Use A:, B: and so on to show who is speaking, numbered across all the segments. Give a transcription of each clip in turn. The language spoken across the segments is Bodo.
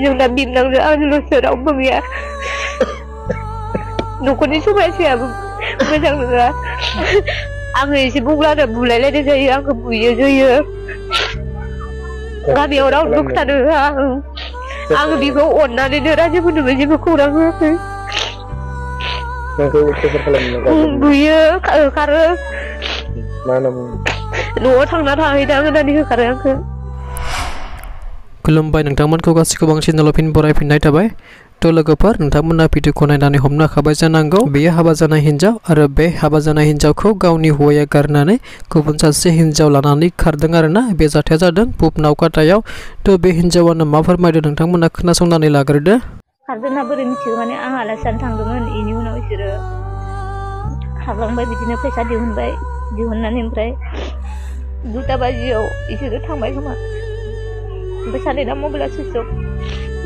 A: जोंना बिबनांजों आंजोंल'सो रावबो गैया न'खरनि समायसायाबो मोजां नङा आङो एसे बुंब्लानो बुलायलायनाय जायो आंखौ बुयो जोयो गामियाव रावबो खोथानो होआ आङो बेखौ अननानैनो रायजोफोरनोबो जेबो खौरां होआखै बुयो होखारो न'आव थांना थाहैदां होननानै होखारो आंखौ
B: खुलुमबाय नोंथांमोनखौ गासैखौबो आं चेनेलाव फिन बरायफिननाय थाबाय तो लोगोफोर नोंथांमोना भिडिअखौ नायनानै हमनो हाबाय जानांगौ बेयो हाबा जानाय हिन्जाव आरो बे हाबा जानाय हिन्जावखौ गावनि हौवाया गारनानै गुबुन सासे हिन्जाव लानानै खारदों आरोना बे जाथाया जादों पुब नावकाटायाव तो बे हिन्जावानो मा फोरमायदों नोंथांमोना खोनासंनानै लाग्रोदो
A: खारदोंना बोरै मिथिगौ माने आं आलासि जानो थांदोंमोन बेनि उनाव बिसोरो हाबलांबाय बिदिनो फैसा दिहुननानै ओमफ्राय 2टा बाजियाव बिसोरो थांबाय खोमा ओमफ्राय सानैना मबाइला सुइस अफ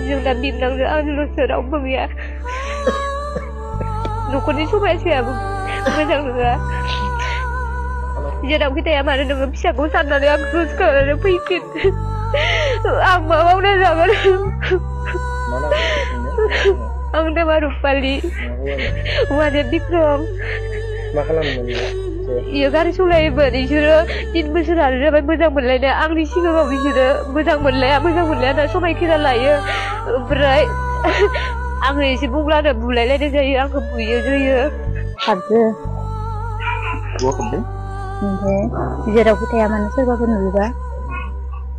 A: जोंना बिबनांजों आंजोंल'सो रावबो गैया न'खरनि समायसायाबो मोजां नङा जेरावखि थाया मानो नोङो फिसाखौ साननानै आं गोसोखांनानै फैफिन आं मा मावना जागोन आं नामा रुपालि हौवाया बिक्रम
C: मा खालामोमोन
A: इयो गारि सलायोमोन बिसोरो 3 बोसोरानो जाबाय मोजां मोनलायनाय आंनि सिगाङाव बिसोरो मोजां मोनलाया होनना समायखेरा लायो ओमफ्राय आङो एसे बुंब्लानो बुलायलायनाय जायो आंखौ बुयो जोयो खारदो ओमफ्राय जेरावखि थाया मानो सोरबाफोर नुयोबा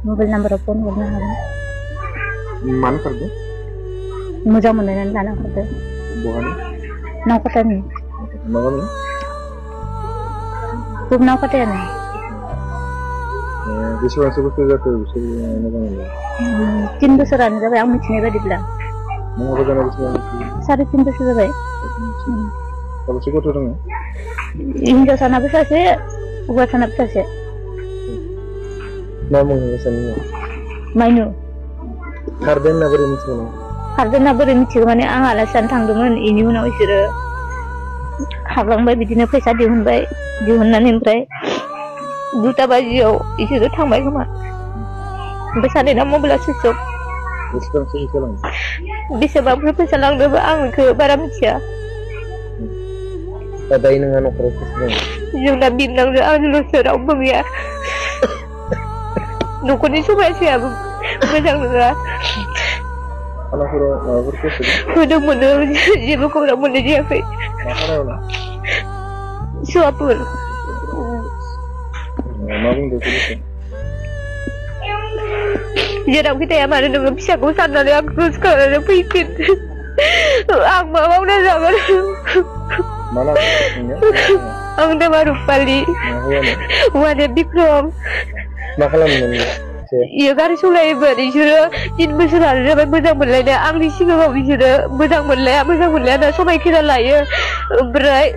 A: मबाइल नाम्बाराव फन हरनो हागोन
C: मानो खारदो
A: मोजां मोनलायनानै लाना खारदो नावकाटानि पुब नावकाटायानो
C: बेसेबांसो बोसोर जाखो बिसोर मोजां मोनला
A: 3 बोसोरानो जाबाय आं मिथिनाय बायदिब्ला
C: नोंहाबो जानाय बेसेबां
A: 3.5 बोसोर जाबाय
C: साबेसे गथ' दङ
A: हिनजावसानाबो सासे हौवासानाबो सासे
C: मा मुं होगासिनो
A: माइनु
C: खारदों होनना बोरै मिथिगौ
A: खारदोंना बोरै मिथिगौ माने आं आलासि जानो थांदोंमोन बेनि उनाव बिसोरो हाबलांबाय बिदिनो फैसा दिहुननानै ओमफ्राय 2टा बाजियाव बिसोरो थांबाय खोमा ओमफ्राय सानैना मबाइला सुइस अफ बेसेबांफोर फैसा लांदोंबो आं बेखौ बारा मिथिया
C: दायो नोंहा न'खराव
A: जोंना बिबनांजों आंजोंल'सो रावबो गैया न'खरनि समायसायाबो मोजां नङा होदोंमोन जेबो खौरां मोननाय जायाखै सुवापुर जेरावखि थाया मानो नोङो फिसाखौ साननानै आं गोसोखांनानै फैफिन आं मा मावना जागोन आं नामा रुपालि हौवाया बिक्रम
C: मा खालामोमोन
A: इयो गारि सलायोमोन बिसोरो 3 बोसोरानो जाबाय मोजां मोनलायनाय आंनि सिगाङाव बिसोरो मोजां मोनलाया होनना समायखेरा लायो ओमफ्राय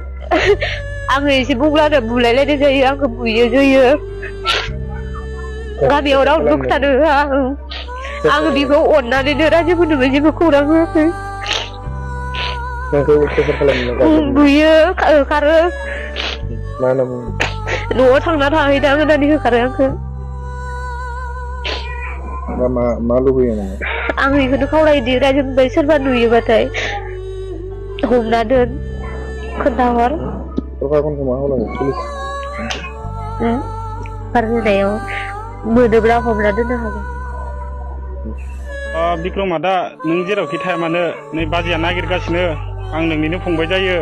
A: आङो एसे बुंब्लानो बुलायलायनाय जायो आंखौ बुयो जोयो गामियाव रावबो खोथानो होआ आङो बेखौ अननानैनो रायजोफोरनोबो जेबो खौरां होआखै बुयो होखारो न'आव थांना थाहैदां होननानै होखारो आंखौ
C: मा लुबैयो
A: आं बेखौनो खावलायोदि रायजोनिफ्राय सोरबा नुयोबाथाय हमना दोन खोन्थाहर गारनायाव मोनोब्ला हमना दोननो हागोन
D: बिक्रम आदा नों जेरावखि थाया मानो नै बाजैया नागिरगासिनो आं नोंनिनो फंबाय जायो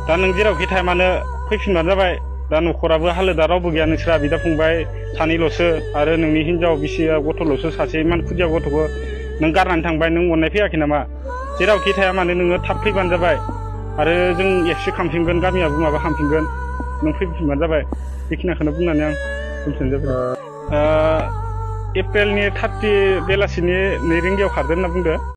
D: दा नों जेरावखि थाया मानो फैफिनबानो जाबाय दा न'खराबो हालोदा रावबो गैया नोंस्रा बिदा फंबाय सानैल'सो आरो नोंनि हिन्जाव बिसिया गथ'ल'सो सासे इमान खुदिया गथ'खौ नों गारनानै थांबाय नों अननाय फैयाखै नामा जेरावखि थाया मानो नोङो थाब फैबानो जाबाय आरो जों एक्सेप्ट खालामफिनगोन गामियाबो माबा खालामफिनगोन नों फैफिनबानो जाबाय बेखिनिखौनो बुंनानै आं दोनथ'नाय जाबाय एप्रिलनि 30 बेलासिनि 2 रिंगायाव खारदों होनना बुंदो